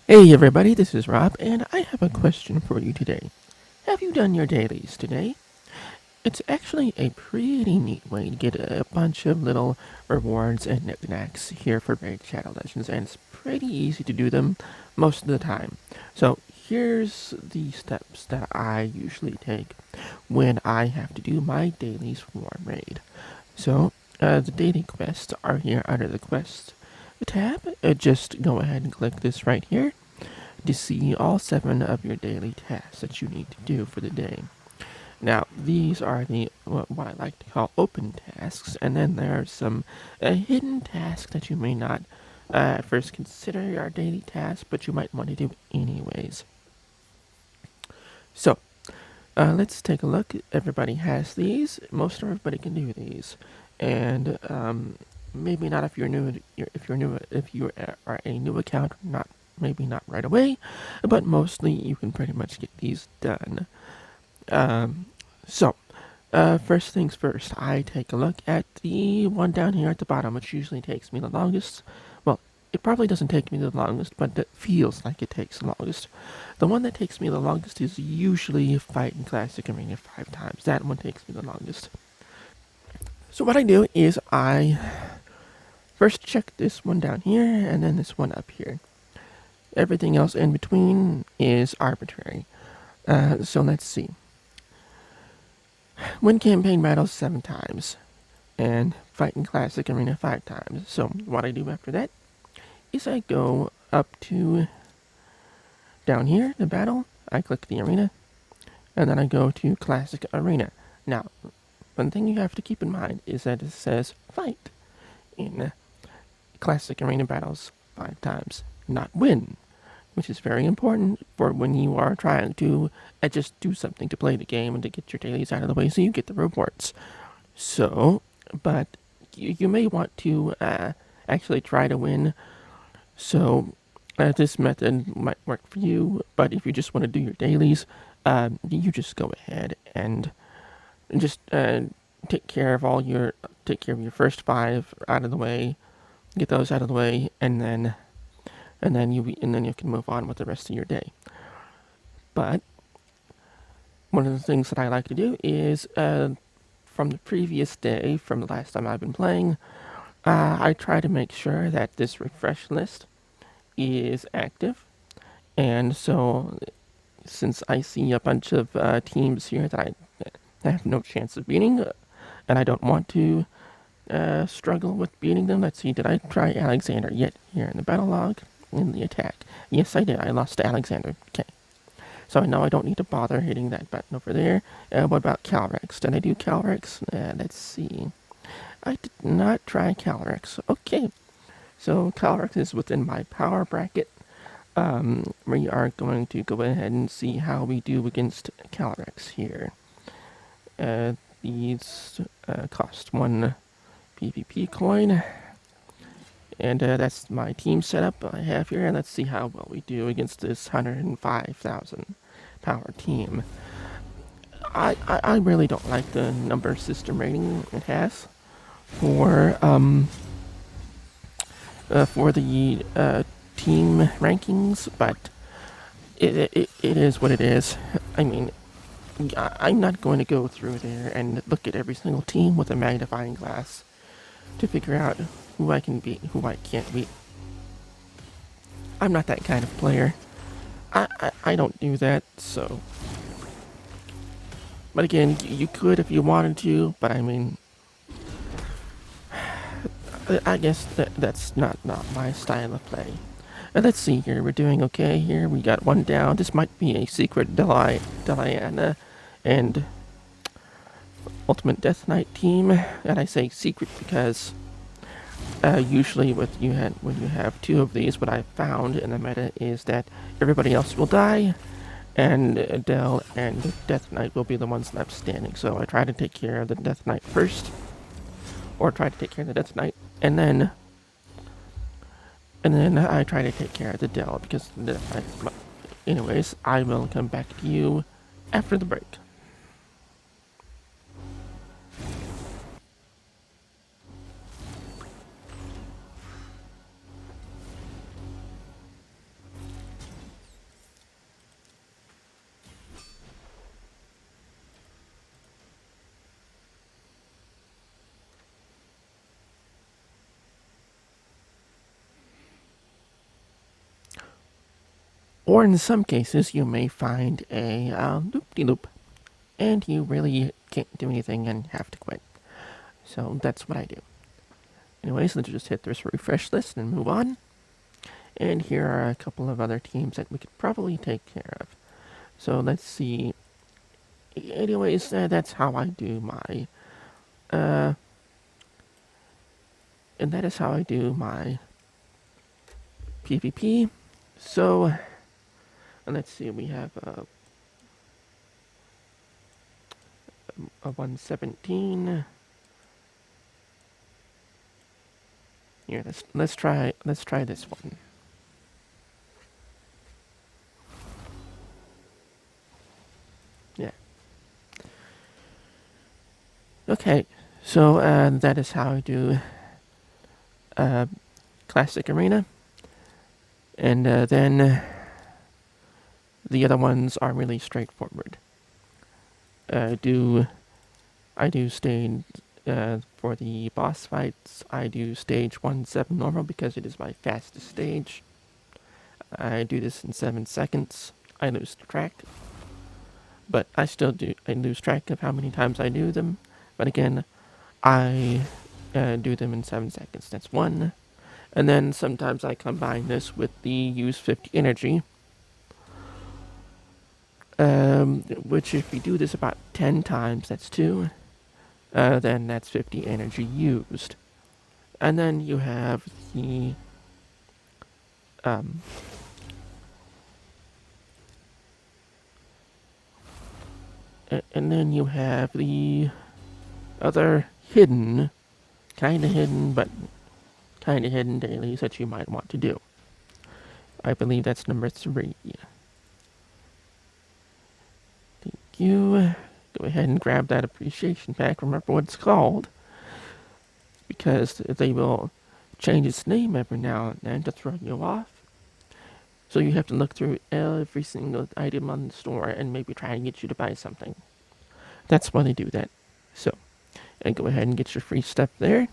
Hey everybody, this is Rob, and I have a question for you today. Have you done your dailies today? It's actually a pretty neat way to get a bunch of little rewards and knickknacks here for Raid Shadow Legends, and it's pretty easy to do them most of the time. So here's the steps that I usually take when I have to do my dailies for Raid. So the daily quests are here under the Quests tab. Just go ahead and click this right here to see all 7 of your daily tasks that you need to do for the day. Now, these are the what I like to call open tasks, and then there are some hidden tasks that you may not at first consider your daily tasks, but you might want to do anyways. So, let's take a look. Everybody has these. Most everybody can do these, and maybe not if you're new. If you are a new account, not maybe not right away, but mostly you can pretty much get these done. So, first things first, I take a look at the one down here at the bottom, which usually takes me the longest. Well, it probably doesn't take me the longest, but it feels like it takes the longest. The one that takes me the longest is usually Fight in Classic Arena 5 times. That one takes me the longest. So what I do is I first check this one down here, and then this one up here. Everything else in between is arbitrary. So let's see. Win campaign battles 7 times, and fight in Classic Arena 5 times. So what I do after that is I go up to down here, the battle, I click the arena, and then I go to Classic Arena. Now, one thing you have to keep in mind is that it says fight in Classic Arena battles 5 times, not win, which is very important for when you are trying to just do something to play the game and to get your dailies out of the way so you get the rewards. So, but you may want to actually try to win. So, this method might work for you, but if you just want to do your dailies, you just go ahead and just take care of your first 5 out of the way, get those out of the way, and then you can move on with the rest of your day. But one of the things that I like to do is from the previous day, from the last time I've been playing, I try to make sure that this refresh list is active. And so, since I see a bunch of teams here that I have no chance of beating, and I don't want to struggle with beating them, let's see, did I try Alexander yet here in the battle log? In the attack. Yes, I did. I lost to Alexander. Okay. So I know I don't need to bother hitting that button over there. What about Calrex? Did I do Calrex? Let's see. I did not try Calrex. Okay. So Calrex is within my power bracket. We are going to go ahead and see how we do against Calrex here. These cost 1 PvP coin. And that's my team setup I have here. And let's see how well we do against this 105,000 power team. I really don't like the number system rating it has for the team rankings, but it is what it is. I mean, I'm not going to go through there and look at every single team with a magnifying glass to figure out who I can beat, who I can't beat. I'm not that kind of player. I don't do that, so. But again, you could if you wanted to, but I mean, I guess that's not my style of play. Let's see here, we're doing okay here. We got 1 down. This might be a secret Diana and Ultimate Death Knight team. And I say secret because usually when you have 2 of these, what I've found in the meta is that everybody else will die, and Adele and Death Knight will be the ones left standing. So I try to take care of the Death Knight first, or try to take care of the Death Knight, and then I try to take care of the Dell, because the Death Knight. Anyways, I will come back to you after the break. Or in some cases, you may find a loop-de-loop, and you really can't do anything and have to quit. So that's what I do. Anyways, let's just hit this refresh list and move on. And here are a couple of other teams that we could probably take care of. So let's see. Anyways, that's how I do my, and that is how I do my PvP. So, let's see, we have a 117. Here, let's try this one. Yeah. Okay, so that is how I do Classic Arena. And then the other ones are really straightforward. I do stage for the boss fights. I do stage 1-7 normal because it is my fastest stage. I do this in 7 seconds. I lose track, but I lose track of how many times I do them. But again, I do them in 7 seconds. That's one. And then sometimes I combine this with the use 50 energy, which if you do this about 10 times, that's 2. Then that's 50 energy used. And then you have the and then you have the other hidden, kinda hidden, but kinda hidden dailies that you might want to do. I believe that's number 3. Thank you. Go ahead and grab that appreciation pack. Remember what it's called, because they will change its name every now and then to throw you off. So you have to look through every single item on the store and maybe try and get you to buy something. That's why they do that. So, and go ahead and get your free stuff there.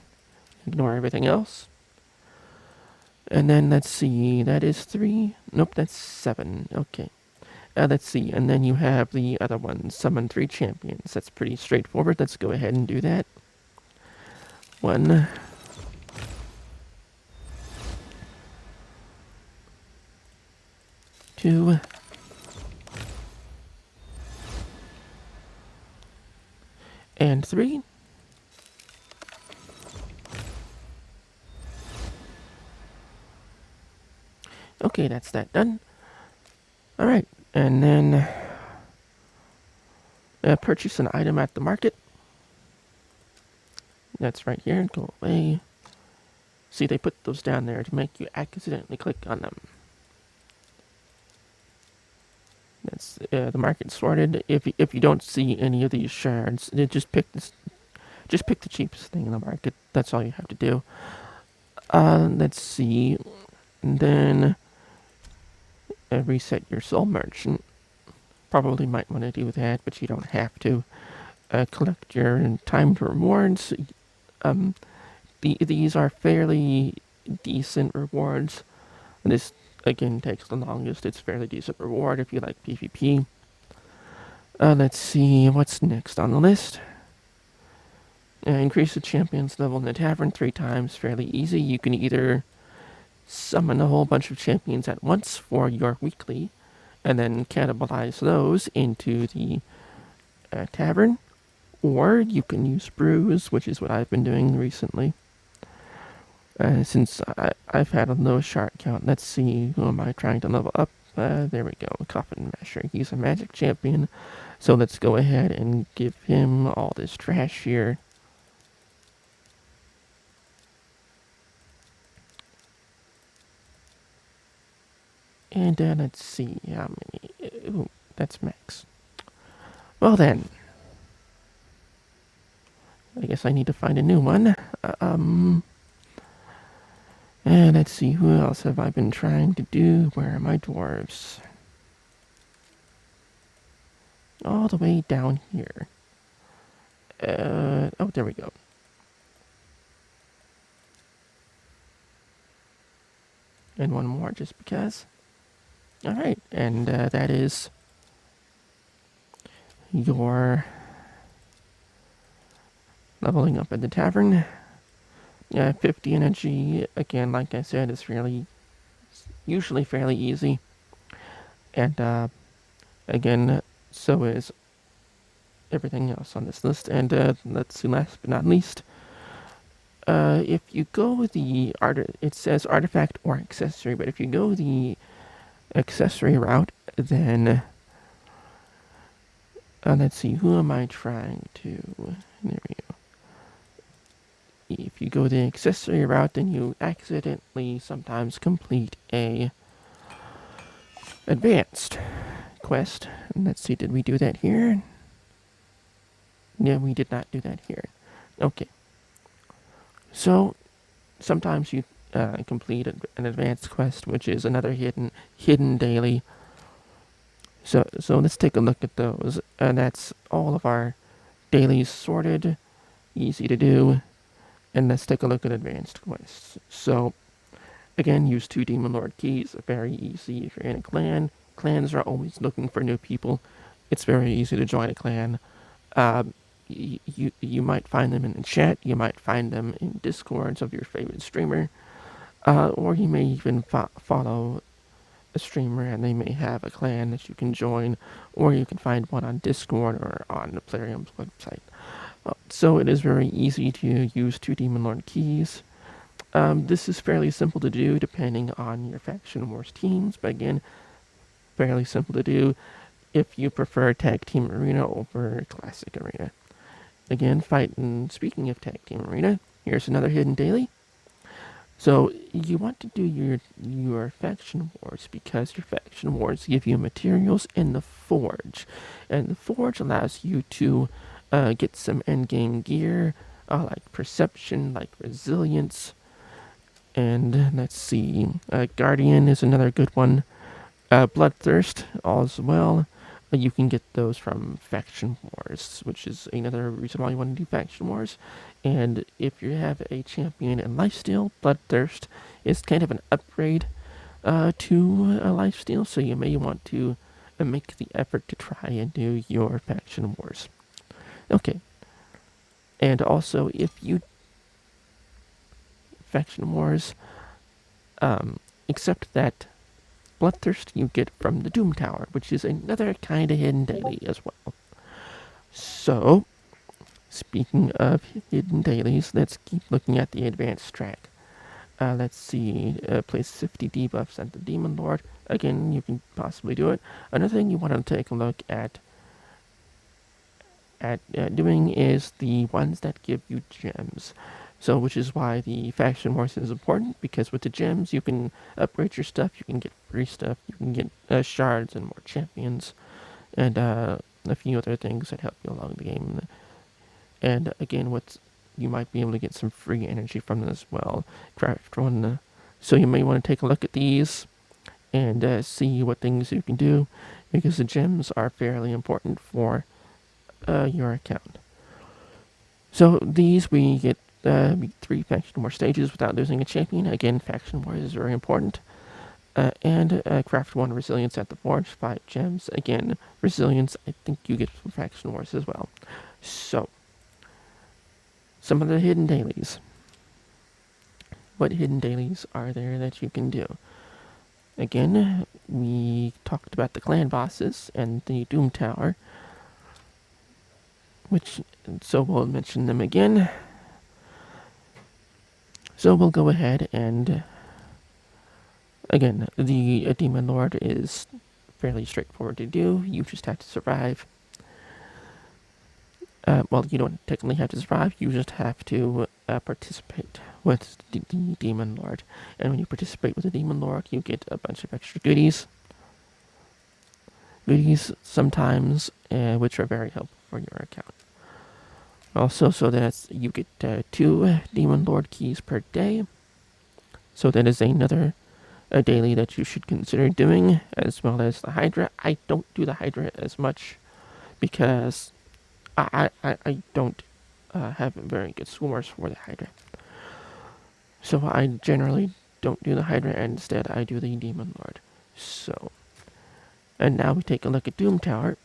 Ignore everything else. And then let's see, that is 3. Nope, that's 7. Okay. Let's see, and then you have the other one, summon 3 champions. That's pretty straightforward. Let's go ahead and do that. 1. 2. And 3. Okay, that's that done. Alright, and then purchase an item at the market. That's right here. Go away. See, they put those down there to make you accidentally click on them. That's the market sorted. If you don't see any of these shards, just pick this. Just pick the cheapest thing in the market. That's all you have to do. Let's see. And then reset your soul merchant. Probably might want to do that, but you don't have to. Collect your timed rewards. These are fairly decent rewards. This, again, takes the longest. It's fairly decent reward if you like PvP. Let's see, what's next on the list? Increase the champion's level in the tavern 3 times. Fairly easy. You can either summon a whole bunch of champions at once for your weekly, and then cannibalize those into the tavern, or you can use brews, which is what I've been doing recently. Since I've had a low shard count. Let's see, who am I trying to level up? There we go, Coffin Masher. He's a magic champion, so let's go ahead and give him all this trash here. And let's see how many. Ooh, that's max. Well then, I guess I need to find a new one. And let's see, who else have I been trying to do? Where are my dwarves? All the way down here. Oh, there we go. And one more just because. Alright, and that is your leveling up at the tavern. 50 energy, again, like I said, is usually fairly easy. And again, so is everything else on this list. And let's see, last but not least, if you go with the it says artifact or accessory, but if you go the accessory route, then let's see, who am I trying to? There we go. If you go the accessory route, then you accidentally sometimes complete a advanced quest. And let's see, did we do that here? Yeah, we did not do that here. Okay. So sometimes you complete an advanced quest, which is another hidden daily. So let's take a look at those. And that's all of our dailies sorted, easy to do. And let's take a look at advanced quests. So again, use 2 Demon Lord keys. Very easy if you're in a clan. Clans are always looking for new people. It's very easy to join a clan. You might find them in the chat. You might find them in Discords of your favorite streamer. Or you may even follow a streamer and they may have a clan that you can join. Or you can find one on Discord or on the Plarium's website. So it is very easy to use 2 Demon Lord keys. This is fairly simple to do depending on your Faction Wars teams, but again, fairly simple to do if you prefer Tag Team Arena over Classic Arena. Again, speaking of Tag Team Arena, here's another hidden daily. So you want to do your Faction Wars because your Faction Wars give you materials in the Forge. And the Forge allows you to get some endgame gear, like Perception, like Resilience, and let's see, Guardian is another good one. Bloodthirst as well. You can get those from Faction Wars, which is another reason why you want to do Faction Wars. And if you have a champion in lifesteal, Bloodthirst is kind of an upgrade to a lifesteal, so you may want to make the effort to try and do your Faction Wars. Okay. And also, if you Faction Wars, except that Bloodthirst you get from the Doom Tower, which is another kind of hidden daily as well. So, speaking of hidden dailies, let's keep looking at the advanced track. Let's see, place 50 debuffs at the Demon Lord. Again, you can possibly do it. Another thing you want to take a look at doing is the ones that give you gems. So, which is why the Faction Wars is important, because with the gems, you can upgrade your stuff, you can get free stuff, you can get shards and more champions, and a few other things that help you along the game. And again, you might be able to get some free energy from them as well. Craft one. So you may want to take a look at these and see what things you can do, because the gems are fairly important for your account. So these we get 3 Faction War stages without losing a champion. Again, Faction War is very important. And craft 1 Resilience at the Forge, 5 gems. Again, Resilience I think you get from Faction Wars as well. So, some of the hidden dailies. What hidden dailies are there that you can do? Again, we talked about the clan bosses and the Doom Tower, so we'll mention them again. So we'll go ahead and, again, the Demon Lord is fairly straightforward to do. You just have to survive. Well, you don't technically have to survive. You just have to participate with the Demon Lord. And when you participate with the Demon Lord, you get a bunch of extra goodies. Goodies sometimes, which are very helpful for your account. Also, so that you get 2 Demon Lord keys per day. So that is another daily that you should consider doing, as well as the Hydra. I don't do the Hydra as much because I don't have very good scores for the Hydra. So I generally don't do the Hydra, and instead I do the Demon Lord. So, And now we take a look at Doom Tower.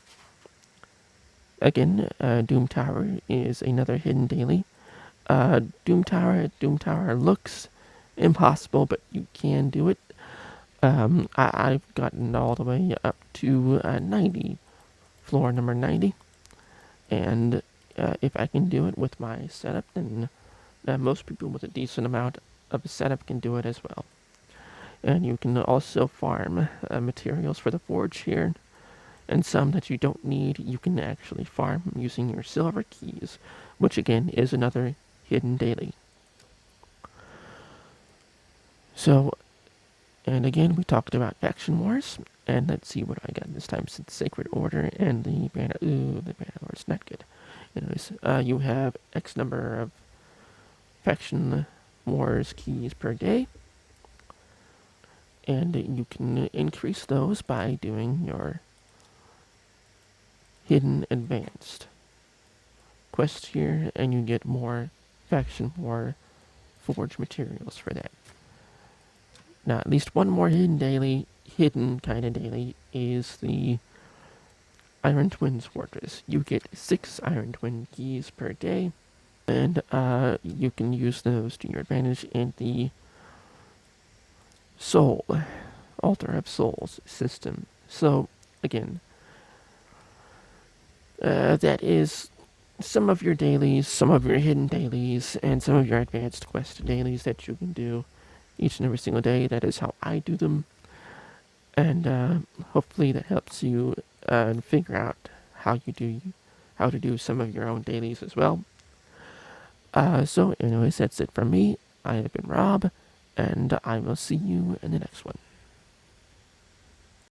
Again, Doom Tower is another hidden daily. Doom Tower looks impossible, but you can do it. I've gotten all the way up to 90, floor number 90. And if I can do it with my setup, then most people with a decent amount of a setup can do it as well. And you can also farm materials for the forge here, and some that you don't need you can actually farm using your silver keys, which again is another hidden daily. So, and again we talked about faction wars, and let's see what I got this time. Since Sacred Order and the banner, the banner lord's not good. Anyways, you have X number of faction wars keys per day, and you can increase those by doing your hidden advanced quest here, and you get more faction war forge materials for that. Now, at least one more hidden kind of daily, is the Iron Twins Fortress. You get 6 Iron Twin keys per day, and you can use those to your advantage in the Soul, Altar of Souls system. So, again, that is some of your dailies, some of your hidden dailies, and some of your advanced quest dailies that you can do each and every single day. That is how I do them, and hopefully that helps you figure out how to do some of your own dailies as well. So anyways, that's it from me. I have been Rob, and I will see you in the next one.